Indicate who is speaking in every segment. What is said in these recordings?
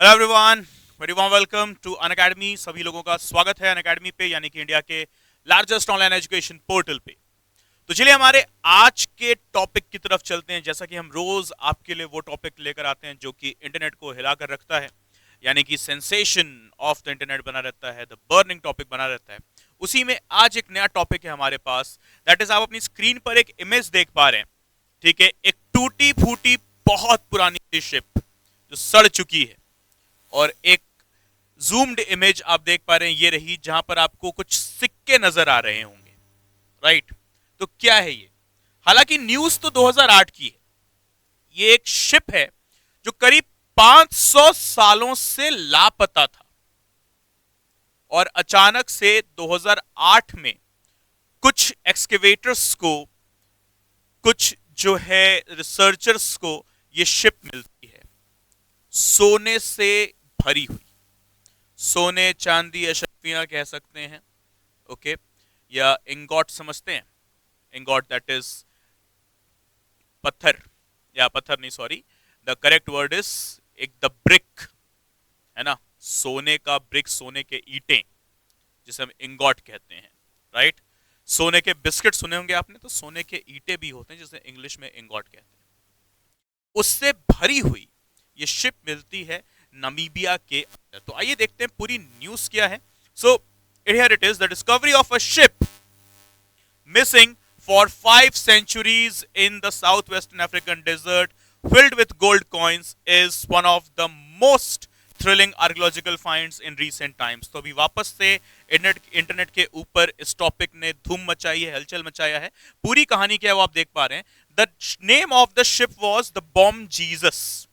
Speaker 1: Hello everyone, very warm welcome to Unacademy. सभी लोगों का स्वागत है अनअकैडमी पे, यानी कि इंडिया के लार्जेस्ट ऑनलाइन एजुकेशन पोर्टल पे। तो चलिए हमारे आज के टॉपिक की तरफ चलते हैं। जैसा कि हम रोज आपके लिए वो टॉपिक लेकर आते हैं जो कि इंटरनेट को हिला कर रखता है, यानी कि सेंसेशन ऑफ द इंटरनेट बना रहता है, द बर्निंग टॉपिक बना रहता है। उसी में आज एक नया टॉपिक है हमारे पास। दैट इज, आप अपनी स्क्रीन पर एक इमेज देख पा रहे हैं। ठीक है, एक टूटी फूटी बहुत पुरानी शिप जो सड़ चुकी है, और एक जूम्ड इमेज आप देख पा रहे हैं, ये रही, जहां पर आपको कुछ सिक्के नजर आ रहे होंगे। राइट। तो क्या है ये? हालांकि न्यूज तो 2008 की है। ये एक शिप है जो करीब 500 सालों से लापता था, और अचानक से 2008 में कुछ एक्सकेवेटर्स को, कुछ जो है रिसर्चर्स को, ये शिप मिलती है सोने से भरी हुई। सोने, चांदी, अशरफियां कह सकते हैं। ओके। या इंगॉट समझते हैं। इंगॉट दैट इज पत्थर, या पत्थर नहीं, sorry, the correct word is एक द ब्रिक, है ना। सोने का ब्रिक, सोने के ईंटें, जिसे हम इंगॉट कहते हैं। राइट। सोने के बिस्किट सुने होंगे आपने, तो सोने के ईंटें भी होते हैं जिसे इंग्लिश में इंगॉट कहते हैं। उससे भरी हुई ये शिप मिलती है नमीबिया के अंदर। तो आइए देखते हैं पूरी न्यूज क्या है। So here it is, the discovery of a ship missing for 5 centuries in the southwestern African desert filled with gold coins is one of the most thrilling archaeological finds in recent times। तो अभी वापस से internet के ऊपर इस topic ने धूम मचाई है, हलचल मचाया है। पूरी कहानी क्या है वो आप देख पा रहे हैं। The name of the ship was the Bom Jesus.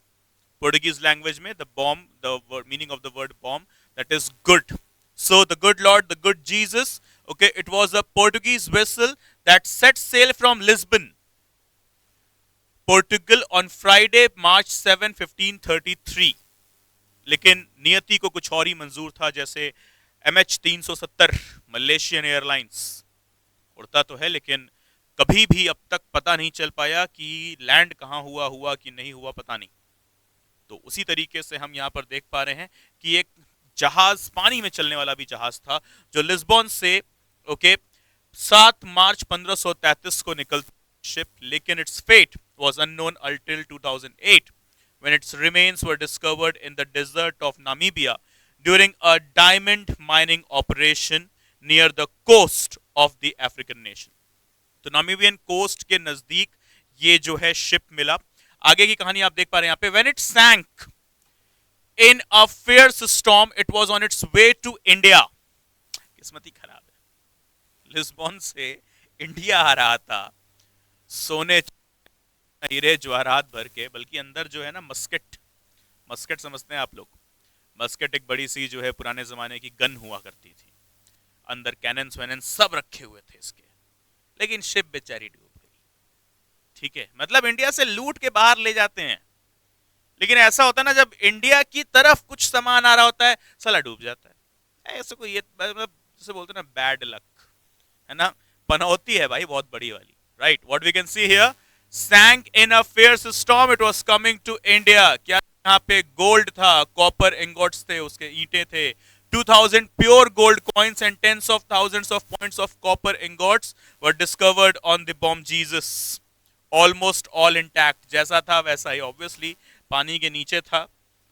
Speaker 1: Portuguese language में the bomb, the meaning of the word bomb, that is good. So the good Lord, the good Jesus, okay, it was a Portuguese vessel that set sail from Lisbon, Portugal on Friday, March 7, 1533। लेकिन नियति को कुछ और ही मंजूर था। जैसे MH370 Malaysian airlines उड़ता तो है, लेकिन कभी भी अब तक पता नहीं चल पाया कि लैंड कहां हुआ, हुआ कि नहीं हुआ, पता नहीं। तो उसी तरीके से हम यहां पर देख पा रहे हैं कि एक जहाज, पानी में चलने वाला भी जहाज था, जो लिस्बन से, ओके, 7 मार्च 1533 को निकलती शिप, लेकिन it's fate was unknown until 2008 when its remains were discovered in the desert of Namibia during a diamond mining operation near the coast of the African nation। तो नामीबियन कोस्ट के नजदीक ये जो है ship मिला। आगे की कहानी आप देख पा रहे हैं यहाँ पे। When it sank in a fierce storm, it was on its way to India। किस्मत ही खराब है, लिस्बन से इंडिया आ रहा था सोने हीरे जवाहरात भर के, बल्कि अंदर जो है ना मस्केट, मस्केट समझते हैं आप लोग। मस्केट एक बड़ी सी जो है पुराने जमाने की गन हुआ करती थी, अंदर कैनन्स वैनन सब रखे हुए थे इसके। लेकिन शिप बेचारी डूब गई। ठीक है, मतलब इंडिया से लूट के बाहर ले जाते हैं, लेकिन ऐसा होता है ना, जब इंडिया की तरफ कुछ सामान आ रहा होता है, साला डूब जाता है। ऐसे कोई, ये मतलब जैसे बोलते हैं ना, बैड लक, है ना। पनौती है भाई बहुत बड़ी वाली। Right, what we can see here, sank in a fierce storm, it was coming to India. क्या यहाँ पे गोल्ड था, कॉपर इंगोट्स थे, उसके ईंटें थे, 2000 pure gold coins and tens of thousands of points of copper ingots were discovered on the Bom Jesus, almost all intact. जैसा था वैसा ही, ऑब्वियसली पानी के नीचे था।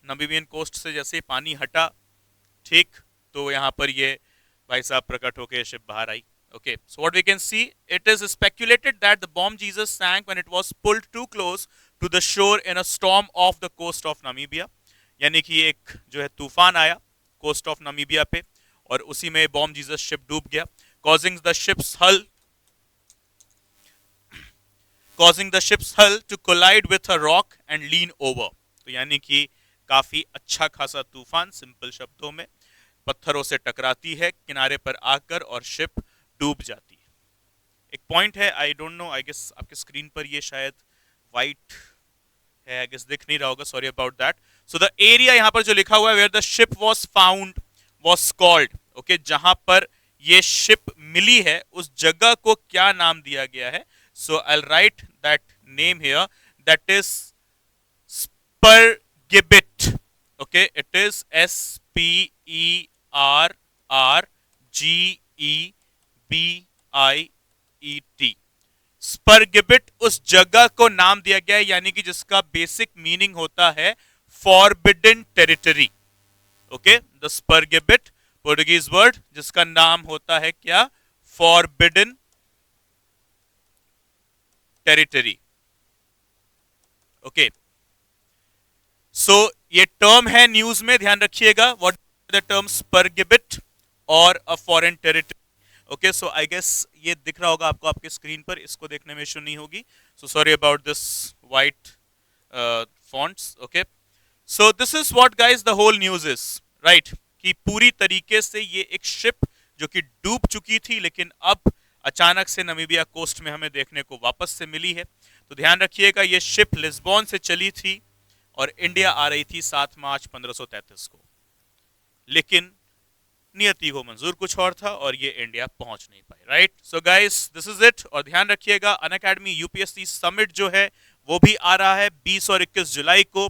Speaker 1: नमीबियन कोस्ट से जैसे पानी हटा, ठीक, तो यहाँ पर ये भाई साहब प्रकट होकर शिप बाहर आई। Okay, so what we can see, it is speculated that the bomb Jesus sank when it was pulled too close to the shore in a storm off the coast of Namibia। यानी कि एक जो है तूफान आया coast of Namibia पे, और उसी में बॉम्ब जीसस शिप डूब गया, causing the ship's hull to collide with a rock and lean over। तो यानी कि काफी अच्छा खासा तूफान, सिंपल शब्दों में पत्थरों से टकराती है किनारे पर आकर, और शिप डूब जाती है। एक पॉइंट है, I don't know, I guess आपके स्क्रीन पर ये शायद वाइट है, आई गेस दिख नहीं रहा होगा, sorry about that. So the area यहाँ पर जो लिखा हुआ है, where the ship was found was called, okay, जहां पर ये शिप मिली है उस जगह को क्या नाम दिया गया है। So I write that name here, that is Spergbiet. Okay, it is SPERGBIET। Spergbiet उस जगह को नाम दिया गया है, यानी कि जिसका बेसिक मीनिंग होता है forbidden territory. Okay, the Spergbiet Portuguese word जिसका नाम होता है क्या, फॉरबिडन टेरिटरी। ओके, सो ये टर्म है न्यूज में, ध्यान रखिएगा, व्हाट द टर्म स्पर्गिबिट और a foreign territory. Okay, so I guess ये दिख रहा होगा आपको आपके स्क्रीन पर, इसको देखने में इशू नहीं होगी, so sorry about this white fonts. Okay, so this is what guys the whole news is, right, कि पूरी तरीके से ये एक शिप जो कि डूब चुकी थी लेकिन अब अचानक से नमीबिया कोस्ट में हमें देखने को वापस से मिली है। तो ध्यान रखिएगा, ये शिप लिस्बॉन से चली थी और इंडिया आ रही थी 7 मार्च 1533 को, लेकिन नियति को मंजूर कुछ और था और ये इंडिया पहुंच नहीं पाई। Right, so guys this is it. और ध्यान रखिएगा, अनअकैडमी यूपीएससी समिट जो है वो भी आ रहा है 20 और 21 जुलाई को,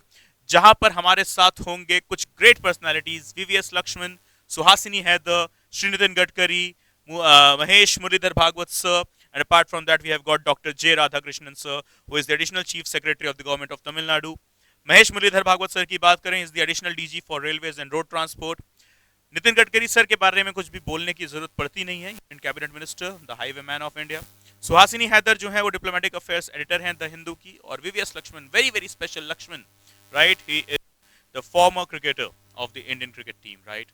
Speaker 1: जहां पर हमारे साथ होंगे कुछ great personalities, VVS Laxman, Suhasini Haidar, Shri Nitin Gadkari, Mahesh Muralidhar Bhagwat sir, and apart from that we have got Dr. J. Radhakrishnan sir, who is the additional Chief Secretary of the Government of Tamil Nadu. Mahesh Muralidhar Bhagwat sir की बात करें, is the additional DG for railways and road transport. Nitin Gadkari sir के बारे में कुछ भी बोलने की जरूरत पड़ती नहीं है, in cabinet minister, the highway man of India. Suhasini Haidar जो है वो डिप्लोमेटिक अफेयर्स एडिटर हैं द हिंदू की, और VVS Laxman, very very special Laxman, right, he is the former cricketer of the Indian cricket team, right.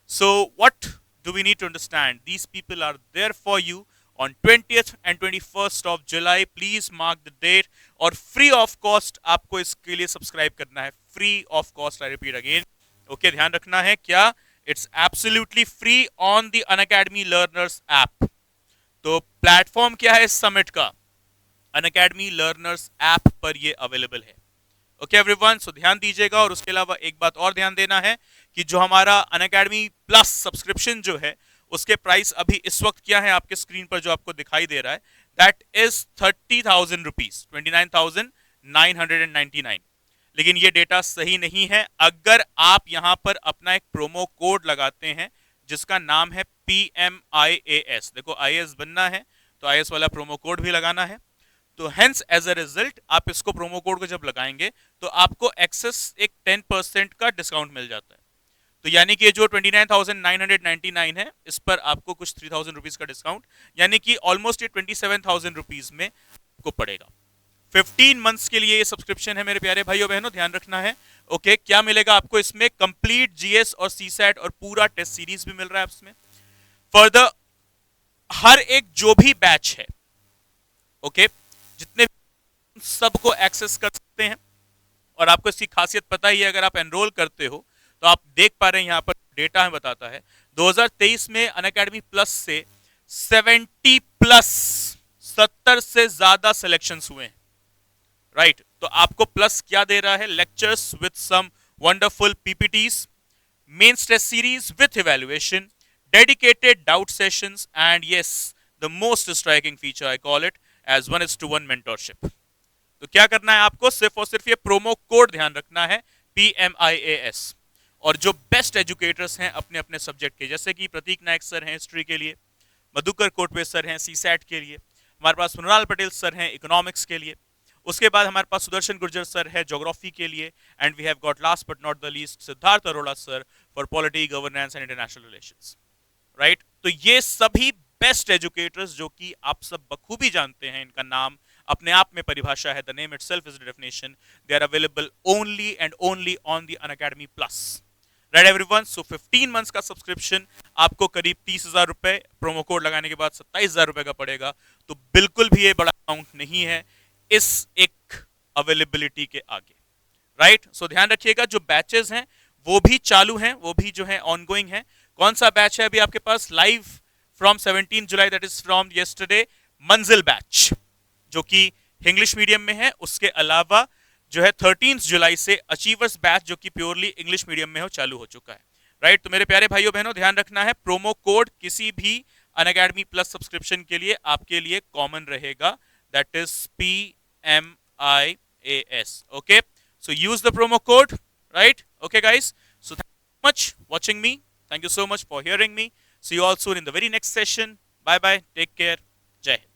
Speaker 1: So what do we need to understand? These people are there for you on 20th and 21st of July. Please mark the date. और free of cost आपको इसके लिए subscribe करना है, free of cost, I repeat again. Okay, ध्यान रखना है क्या, it's absolutely free on the Unacademy Learners app. तो प्लेटफॉर्म क्या है इस समिट का, Unacademy Learners app पर ये अवेलेबल है। ओके एवरीवन, सो ध्यान दीजिएगा। और उसके अलावा एक बात और ध्यान देना है कि जो हमारा अनअकैडमी प्लस सब्सक्रिप्शन जो है उसके प्राइस अभी इस वक्त क्या है आपके स्क्रीन पर जो आपको दिखाई दे रहा है, दैट इज 30,000 रुपीज, 29,999। लेकिन ये डेटा सही नहीं है। अगर आप यहां पर अपना एक प्रोमो कोड लगाते हैं जिसका नाम है PMIAS, देखो IAS बनना है तो IAS वाला प्रोमो कोड भी लगाना है, तो हेंस एज अ रिजल्ट आप इसको प्रोमो कोड को जब लगाएंगे तो आपको एक्सेस एक 10% का डिस्काउंट मिल जाता है। तो यानी कि जो 29,999 है इस पर आपको कुछ 3,000 रुपीज का डिस्काउंट, यानी कि ऑलमोस्ट ये 27,000 रुपीज में आपको पड़ेगा। 15 मंथ्स के लिए ये सब्सक्रिप्शन है मेरे प्यारे भाइयों बहनों, ध्यान रखना है। ओके, क्या मिलेगा आपको इसमें, कंप्लीट जीएस और सीसैट और पूरा टेस्ट सीरीज भी मिल रहा है इसमें। फर्दर हर एक जो भी बैच है, ओके, जितने सबको एक्सेस कर सकते हैं। और आपको इसकी खासियत पता ही है, अगर आप एनरोल करते हो तो आप देख पा रहे हैं यहां पर डेटा है बताता है 2023 में अनअकैडमी प्लस से 70 प्लस 70 से ज्यादा सिलेक्शंस हुए हैं, राइट। तो आपको प्लस क्या दे रहा है, lectures with some wonderful PPTs, main test series with evaluation, dedicated doubt sessions, and yes the most striking feature I call it as 1:1 mentorship. तो क्या करना है आपको, सिर्फ और सिर्फ ये प्रोमो कोड ध्यान रखना है, PMIAS। और जो बेस्ट एजुकेटर्स हैं अपने अपने सब्जेक्ट के, जैसे कि प्रतीक नायक सर हैं हिस्ट्री के लिए, मधुकर कोटवे सर हैं सीसैट के लिए, हमारे पास मृणाल पटेल सर हैं इकोनॉमिक्स के लिए, उसके बाद हमारे पास सुदर्शन गुर्जर सर है ज्योग्राफी के लिए, and we have got last but not the least Siddharth Arora sir for polity, governance and international relations, right. तो ये सभी बेस्ट एजुकेटर्स जो कि आप सब बखूबी जानते हैं, इनका नाम अपने आप में परिभाषा है, the name itself is the definition, they are available only and only on the Unacademy plus, right everyone. So 15 months का सब्सक्रिप्शन आपको करीब 30,000 रुपए, प्रोमो कोड लगाने के बाद 27,000 रुपए का पड़ेगा। तो बिल्कुल भी ये बड़ा अमाउंट नहीं है इस एक अवेलेबिलिटी के आगे, राइट। सो ध्यान रखिएगा, जो बैचेस हैं वो भी चालू हैं, वो भी जो है ऑनगोइंग है। कौन सा बैच है अभी आपके पास live from 17 July, that is from yesterday, Manzil batch जो कि इंग्लिश मीडियम में है। उसके अलावा जो है 13 जुलाई से अचीवर्स बैच जो कि प्योरली इंग्लिश मीडियम में हो चालू हो चुका है, राइट। तो मेरे प्यारे भाइयों बहनों ध्यान रखना है, प्रोमो कोड किसी भी अनअकैडमी प्लस सब्सक्रिप्शन के लिए आपके लिए कॉमन रहेगा, that is PMIAS, okay. So use the promo code, right, Okay, guys. So thank you so much watching me. Thank you so much for hearing me. See you all soon in the very next session. Bye bye. Take care. Jai Hind.